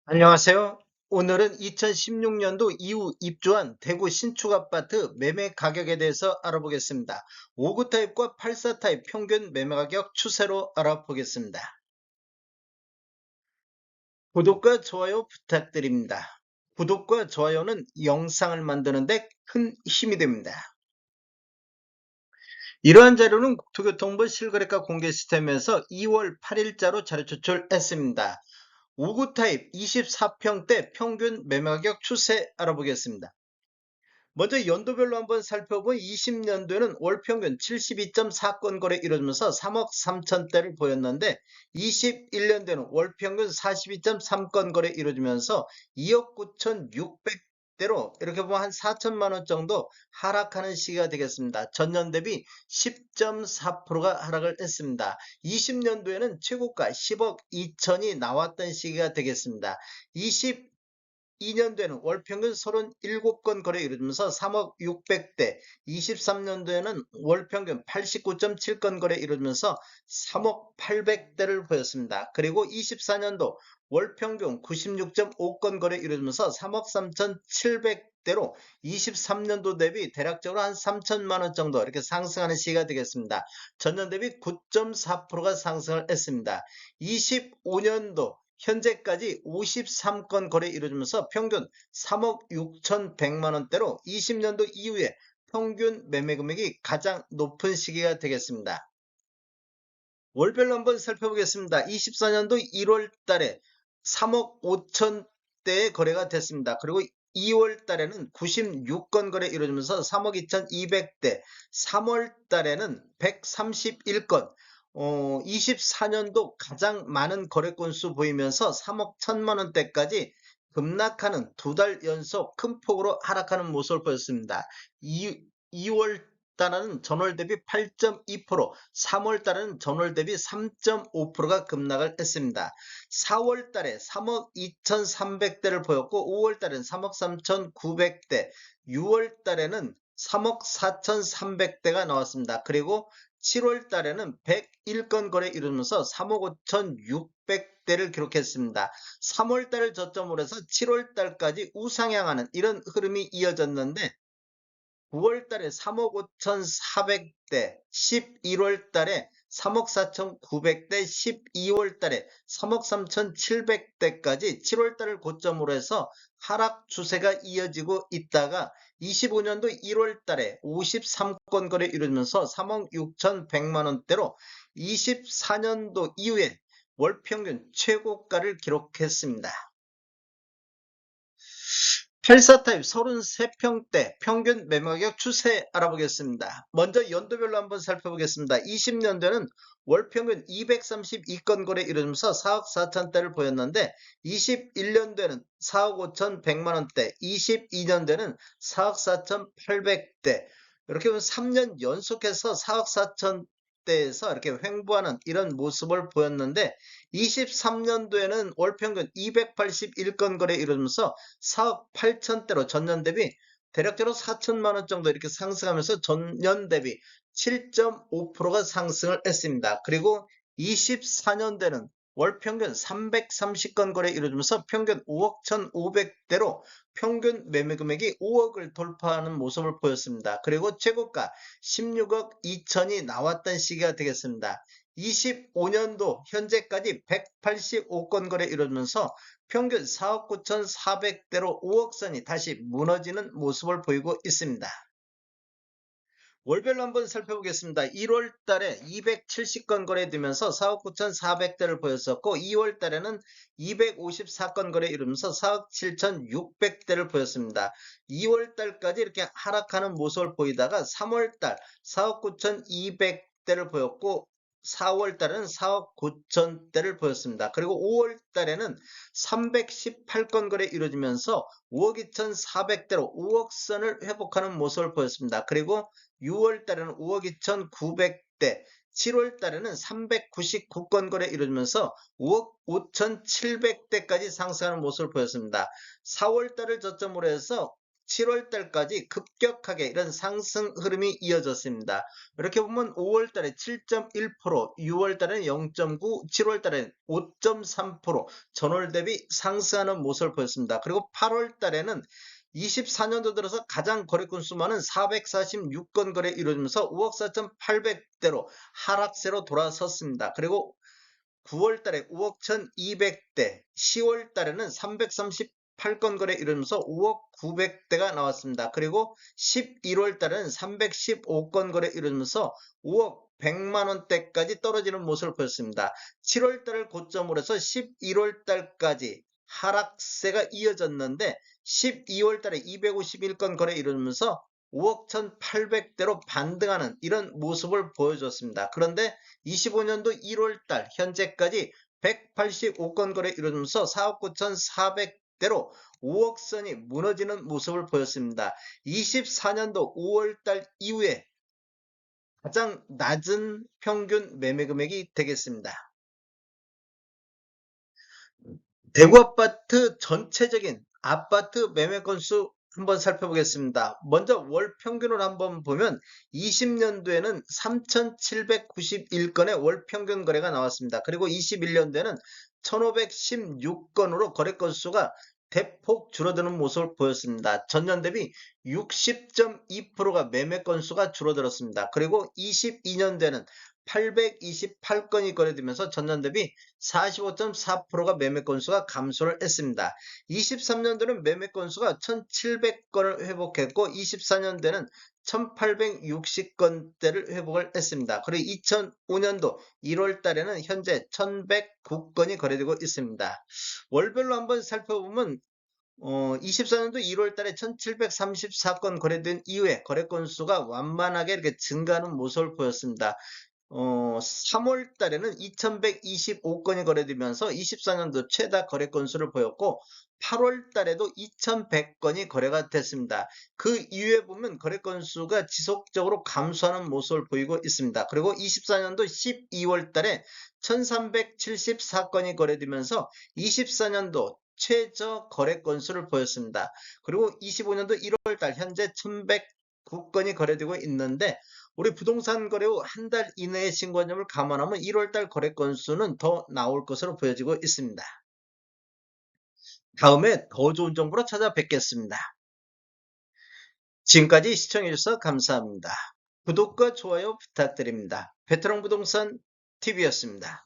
안녕하세요. 오늘은 2016년도 이후 입주한 대구 신축 아파트 매매 가격에 대해서 알아보겠습니다. 5구 타입과 84 타입 평균 매매 가격 추세로 알아보겠습니다. 구독과 좋아요 부탁드립니다. 구독과 좋아요는 영상을 만드는데 큰 힘이 됩니다. 이러한 자료는 국토교통부 실거래가 공개 시스템에서 2월 8일자로 자료 제출했습니다. 5구 타입 24평대 평균 매매 가격 추세 알아보겠습니다. 먼저 연도별로 한번 살펴본 20년도에는 월 평균 72.4건 거래 이루어지면서 3억 3천대를 보였는데 21년도에는 월 평균 42.3건 거래 이루어지면서 2억 9,600대로 이렇게 보면 한 4천만 원 정도 하락하는 시기가 되겠습니다. 전년 대비 10.4%가 하락을 했습니다. 20년도에는 최고가 10억 2천이 나왔던 시기가 되겠습니다. 2년도에는 월 평균 37건 거래 이루어지면서 3억 600대, 23년도에는 월 평균 89.7건 거래 이루어지면서 3억 800대를 보였습니다. 그리고 24년도 월 평균 96.5건 거래 이루어지면서 3억 3,700대로 23년도 대비 대략적으로 한 3천만 원 정도 이렇게 상승하는 시기가 되겠습니다. 전년 대비 9.4%가 상승을 했습니다. 25년도 현재까지 53건 거래 이루어지면서 평균 3억 6,100만 원대로 20년도 이후에 평균 매매 금액이 가장 높은 시기가 되겠습니다. 월별로 한번 살펴보겠습니다. 24년도 1월 달에 3억 5천대의 거래가 됐습니다. 그리고 2월 달에는 96건 거래 이루어지면서 3억 2,200대, 3월 달에는 131건, 24년도 가장 많은 거래 건수 보이면서 3억 1천만 원대까지 급락하는 두 달 연속 큰 폭으로 하락하는 모습을 보였습니다. 2월 달은 전월 대비 8.2%, 3월 달은 전월 대비 3.5%가 급락을 했습니다. 4월 달에 3억 2,300대를 보였고 5월 달은 3억 3,900대, 6월 달에는 3억 4,300대가 나왔습니다. 그리고 7월 달에는 101건 거래 이루면서 3억 5,600대를 기록했습니다. 3월 달을 저점으로 해서 7월 달까지 우상향하는 이런 흐름이 이어졌는데 9월 달에 3억 5,400대, 11월 달에 3억 4,900대, 12월 달에 3억 3,700대까지 7월 달을 고점으로 해서 하락 추세가 이어지고 있다가 25년도 1월 달에 53건 거래 이루면서 3억 6,100만 원대로 24년도 이후에 월 평균 최고가를 기록했습니다. 84타입 33평대 평균 매매가격 추세 알아보겠습니다. 먼저 연도별로 한번 살펴보겠습니다. 20년도에는 월평균 232건 거래 이루면서 4억 4천대를 보였는데 21년도에는 4억 5천100만원대, 22년도에는 4억 4천8백대 이렇게 보면 3년 연속해서 4억 4천대에서 이렇게 횡보하는 이런 모습을 보였는데 23년도에는 월평균 281건 거래 이루면서 4억 8천대로 전년 대비 대략적으로 4천만 원 정도 이렇게 상승하면서 전년 대비 7.5%가 상승을 했습니다. 그리고 24년대는 월 평균 330건 거래 이루어지면서 평균 5억 1,500대로 평균 매매 금액이 5억을 돌파하는 모습을 보였습니다. 그리고 최고가 16억 2천이 나왔던 시기가 되겠습니다. 25년도 현재까지 185건 거래 이루어지면서 평균 4억 9,400대로 5억 선이 다시 무너지는 모습을 보이고 있습니다. 월별로 한번 살펴보겠습니다. 1월 달에 270건 거래되면서 4억 9,400대를 보였었고 2월 달에는 254건 거래 이루면서 4억 7,600대를 보였습니다. 2월 달까지 이렇게 하락하는 모습을 보이다가 3월 달 4억 9,200대를 보였고 4월 달은 4억 9천대를 보였습니다. 그리고 5월 달에는 318건 거래 이루어지면서 5억 2,400대로 5억 선을 회복하는 모습을 보였습니다. 그리고 6월 달에는 5억 2,900대, 7월 달에는 399건 거래 이루어지면서 5억 5,700대까지 상승하는 모습을 보였습니다. 4월 달을 저점으로 해서 7월 달까지 급격하게 이런 상승 흐름이 이어졌습니다. 이렇게 보면 5월 달에 7.1%, 6월 달에는 0.9, 7월 달에는 5.3% 전월 대비 상승하는 모습을 보였습니다. 그리고 8월 달에는 24년도 들어서 가장 거래 건수 많은 446건 거래 이루어지면서 5억 4,800대로 하락세로 돌아섰습니다. 그리고 9월 달에 5억 1,200대, 10월 달에는 338건 거래 이루면서 5억 900대가 나왔습니다. 그리고 11월 달에는 315건 거래 이루면서 5억 100만 원대까지 떨어지는 모습을 보였습니다. 7월 달을 고점으로 해서 11월 달까지 하락세가 이어졌는데 12월 달에 251건 거래 이루면서 5억 1,800대로 반등하는 이런 모습을 보여줬습니다. 그런데 25년도 1월 달 현재까지 185건 거래 이루어지면서 4억 9,400대로 5억 선이 무너지는 모습을 보였습니다. 24년도 5월 달 이후에 가장 낮은 평균 매매 금액이 되겠습니다. 대구 아파트 전체적인 아파트 매매 건수 한번 살펴보겠습니다. 먼저 월 평균을 한번 보면 20년도에는 3,791건의 월 평균 거래가 나왔습니다. 그리고 21년도에는 1,516건으로 거래 건수가 대폭 줄어드는 모습을 보였습니다. 전년 대비 60.2%가 매매 건수가 줄어들었습니다. 그리고 22년도에는 828건이 거래되면서 전년 대비 45.4%가 매매 건수가 감소를 했습니다. 23년도는 매매 건수가 1,700건을 회복했고 24년도에는 1,860건대를 회복을 했습니다. 그리고 2005년도 1월 달에는 현재 1,109건이 거래되고 있습니다. 월별로 한번 살펴보면 24년도 1월 달에 1,734건 거래된 이후에 거래 건수가 완만하게 이렇게 증가하는 모습을 보였습니다. 3월 달에는 2,125건이 거래되면서 24년도 최다 거래 건수를 보였고 8월 달에도 2,100건이 거래가 됐습니다. 그 이후에 보면 거래 건수가 지속적으로 감소하는 모습을 보이고 있습니다. 그리고 24년도 12월 달에 1,374건이 거래되면서 24년도 최저 거래 건수를 보였습니다. 그리고 25년도 1월 달 현재 1,109건이 거래되고 있는데 우리 부동산 거래 후 한 달 이내의 신고점을 감안하면 1월달 거래 건수는 더 나올 것으로 보여지고 있습니다. 다음에 더 좋은 정보로 찾아뵙겠습니다. 지금까지 시청해주셔서 감사합니다. 구독과 좋아요 부탁드립니다. 베테랑 부동산 TV였습니다.